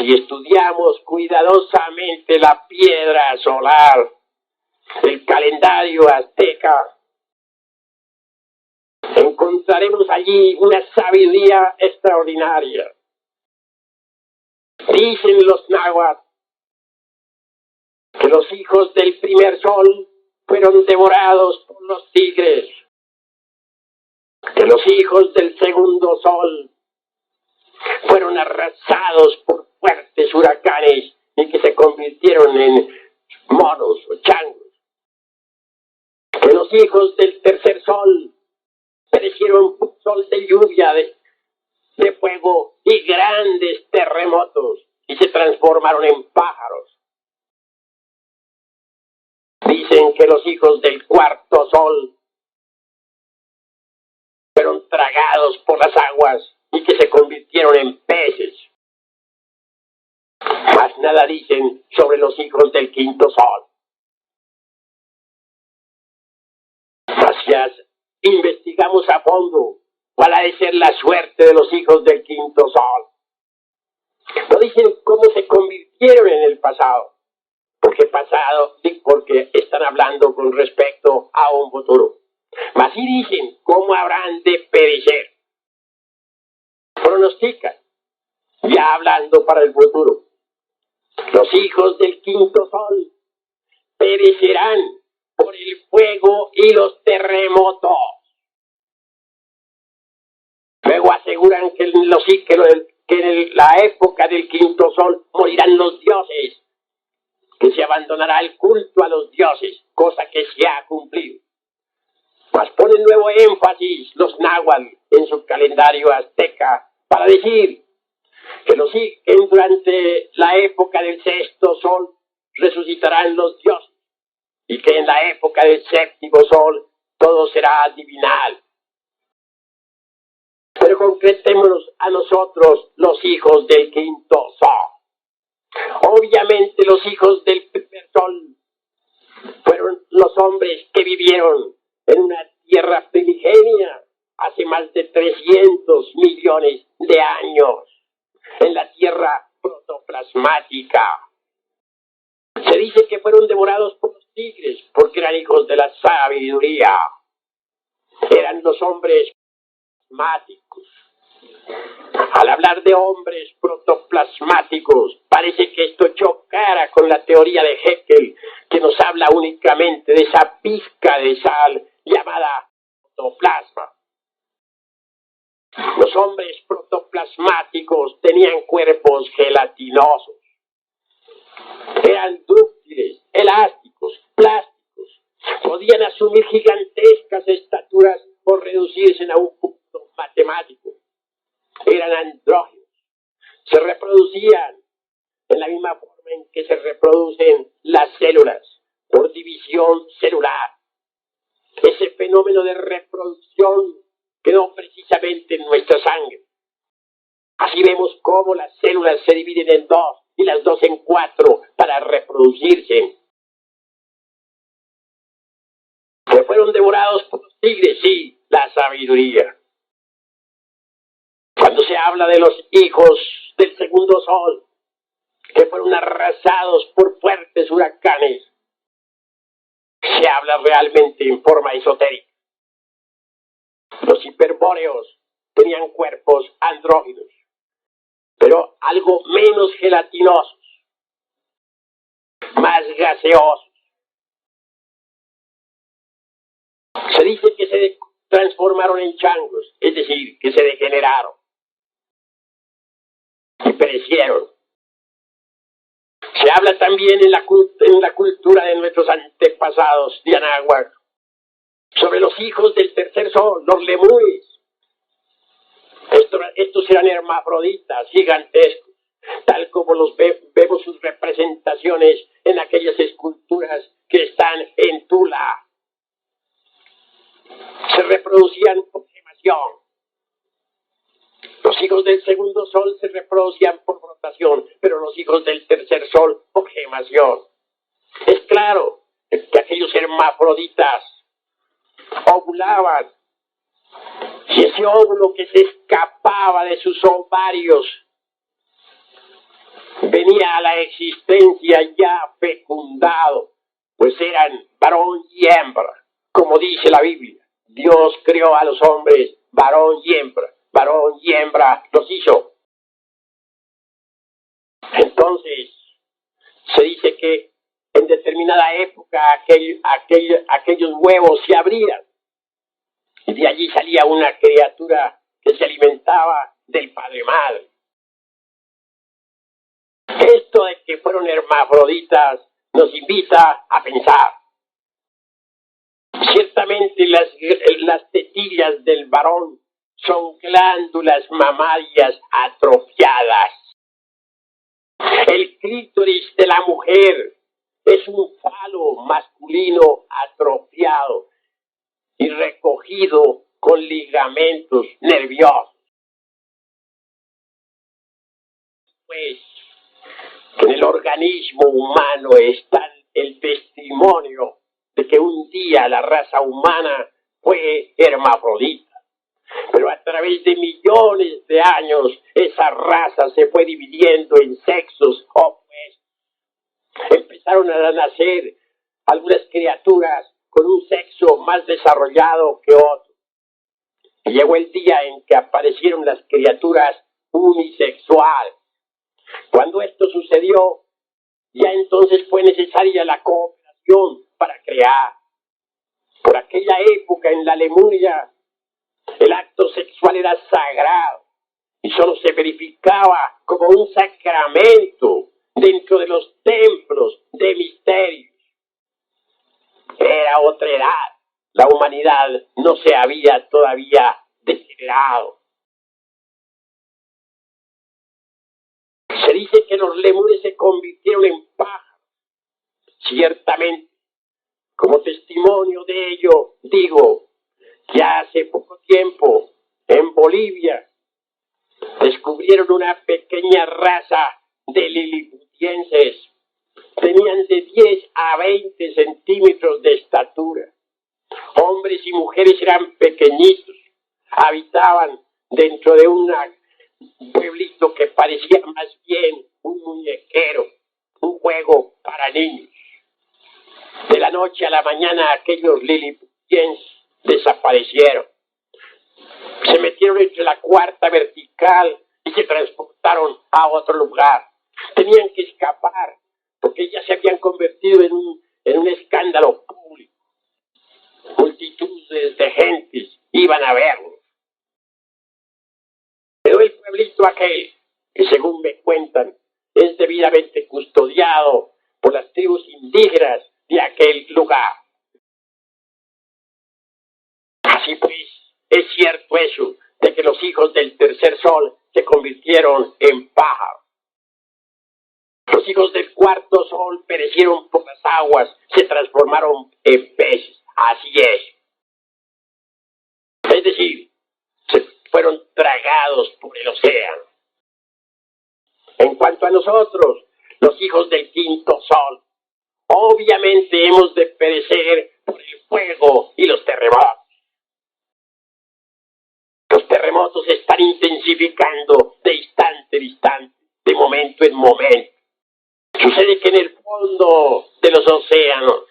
si estudiamos cuidadosamente la piedra solar, el calendario azteca, encontraremos allí una sabiduría extraordinaria. Dicen los náhuatl que los hijos del primer sol fueron devorados por los tigres, que los hijos del segundo sol fueron arrasados por fuertes huracanes y que se convirtieron en monos o changos, que los hijos del tercer sol perecieron por sol de lluvia, de fuego y grandes terremotos y se transformaron en pájaros. Dicen que los hijos del cuarto sol fueron tragados por las aguas y que se convirtieron en peces. Más nada dicen sobre los hijos del quinto sol. Mas investigamos a fondo cuál ha de ser la suerte de los hijos del quinto sol. No dicen cómo se convirtieron en el pasado, porque están hablando con respecto a un futuro. Mas sí dicen cómo habrán de perecer. Pronostican, ya hablando para el futuro. Los hijos del quinto sol perecerán por el fuego y los terremotos. Luego aseguran que en la época del quinto sol morirán los dioses, que se abandonará el culto a los dioses, cosa que se ha cumplido. Mas ponen nuevo énfasis los náhuatl en su calendario azteca para decir que durante la época del sexto sol resucitarán los dioses y que en la época del séptimo sol todo será divinal. Pero concretémonos a nosotros, los hijos del quinto sol. Obviamente los hijos del primer sol fueron los hombres que vivieron en una tierra primigenia hace más de 300 millones de años, en la tierra protoplasmática. Se dice que fueron devorados por los tigres porque eran hijos de la sabiduría. Eran los hombres protoplasmáticos. Al hablar de hombres protoplasmáticos, parece que esto chocara con la teoría de Haeckel, que nos habla únicamente de esa pizca de sal llamada protoplasma. Los hombres protoplasmáticos tenían cuerpos gelatinosos. Eran dúctiles, elásticos, plásticos. Podían asumir gigantescas estaturas o reducirse a un punto matemático. Eran andróginos. Se reproducían en la misma forma en que se reproducen las células, por división celular. Ese fenómeno de reproducción quedó precisamente en nuestra sangre. Así vemos cómo las células se dividen en dos y las dos en cuatro para reproducirse. Que fueron devorados por los tigres, sí, la sabiduría. Cuando se habla de los hijos del segundo sol, que fueron arrasados por fuertes huracanes, se habla realmente en forma esotérica. Los hiperbóreos tenían cuerpos andróginos, pero algo menos gelatinosos, más gaseosos. Se dice que se transformaron en changos, es decir, que se degeneraron y perecieron. Se habla también en la cultura de nuestros antepasados de Anáhuac sobre los hijos del tercer sol, los lemúes. Estos eran hermafroditas gigantescos, tal como vemos sus representaciones en aquellas esculturas que están en Tula. Se reproducían por gemación. Los hijos del segundo sol se reproducían por brotación, pero los hijos del tercer sol por gemación. Es claro que aquellos hermafroditas ovulaban, y ese óvulo que se escapaba de sus ovarios venía a la existencia ya fecundado, pues eran varón y hembra, como dice la Biblia. Dios creó a los hombres varón y hembra los hizo. Entonces, se dice que en determinada época aquellos huevos se abrían y de allí salía una criatura que se alimentaba del padre madre. Esto de que fueron hermafroditas nos invita a pensar. Ciertamente las tetillas del varón son glándulas mamarias atrofiadas. El clítoris de la mujer es un falo masculino atrofiado y recogido con ligamentos nerviosos. Pues en el organismo humano está el testimonio de que un día la raza humana fue hermafrodita. Pero a través de millones de años esa raza se fue dividiendo en sexos opuestos. Empezaron a nacer algunas criaturas con un sexo más desarrollado que otro. Y llegó el día en que aparecieron las criaturas unisexuales. Cuando esto sucedió, ya entonces fue necesaria la cooperación para crear. Por aquella época en la Lemuria, el acto sexual era sagrado y solo se verificaba como un sacramento dentro de los templos de misterios. Era otra edad. La humanidad no se había todavía degenerado. Se dice que los lemures se convirtieron en pájaros. Ciertamente, como testimonio de ello, digo que hace poco tiempo en Bolivia descubrieron una pequeña raza de liliputienses. Tenían de 10 a 20 centímetros de estatura. Hombres y mujeres eran pequeñitos. Habitaban dentro de un pueblito que parecía más bien un muñequero, un juego para niños. De la noche a la mañana aquellos liliputienses desaparecieron. Se metieron entre la cuarta vertical y se transportaron a otro lugar. Tenían que escapar porque ya se habían convertido en un escándalo público. Multitudes de gentes iban a verlos. Pero el pueblito aquel, que según me cuentan, es debidamente custodiado por las tribus indígenas de aquel lugar. Así pues, es cierto eso, de que los hijos del tercer sol se convirtieron en pájaros. Los hijos del cuarto sol perecieron por las aguas, se transformaron en peces. Así es. Es decir, se fueron tragados por el océano. En cuanto a nosotros, los hijos del quinto sol, obviamente hemos de perecer por el fuego y los terremotos. Los terremotos se están intensificando de instante en instante, de momento en momento. Sucede que en el fondo de los océanos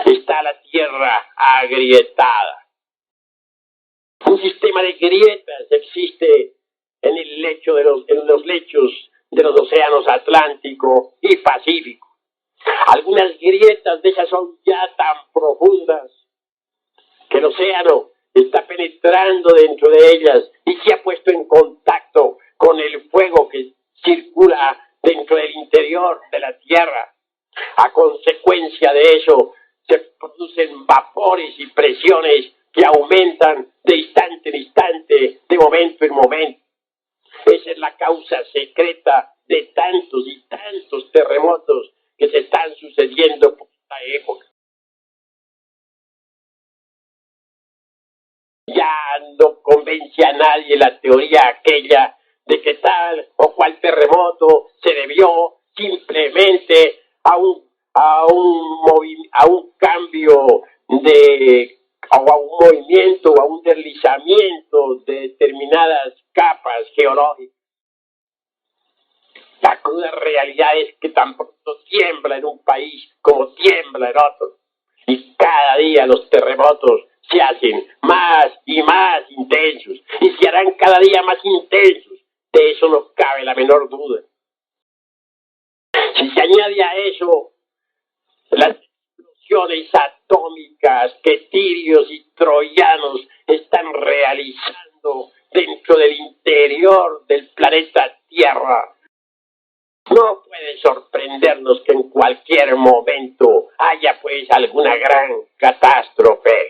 está la tierra agrietada. Un sistema de grietas existe en los lechos de los océanos Atlántico y Pacífico. Algunas grietas de esas son ya tan profundas que el océano está penetrando dentro de ellas y se ha puesto en contacto con el fuego que circula dentro del interior de la Tierra. A consecuencia de eso, se producen vapores y presiones que aumentan de instante en instante, de momento en momento. Esa es la causa secreta de tantos y tantos terremotos que se están sucediendo por esta época. Ya no convence a nadie la teoría aquella de que tal o cual terremoto se debió simplemente a un cambio o a un movimiento o a un deslizamiento de determinadas capas geológicas. La cruda realidad es que tan pronto tiembla en un país como tiembla en otro. Y cada día los terremotos se hacen más y más intensos. Y se harán cada día más intensos. De eso no cabe la menor duda. Si se añade a eso las explosiones atómicas que tirios y troyanos están realizando dentro del interior del planeta Tierra, no puede sorprendernos que en cualquier momento haya pues alguna gran catástrofe.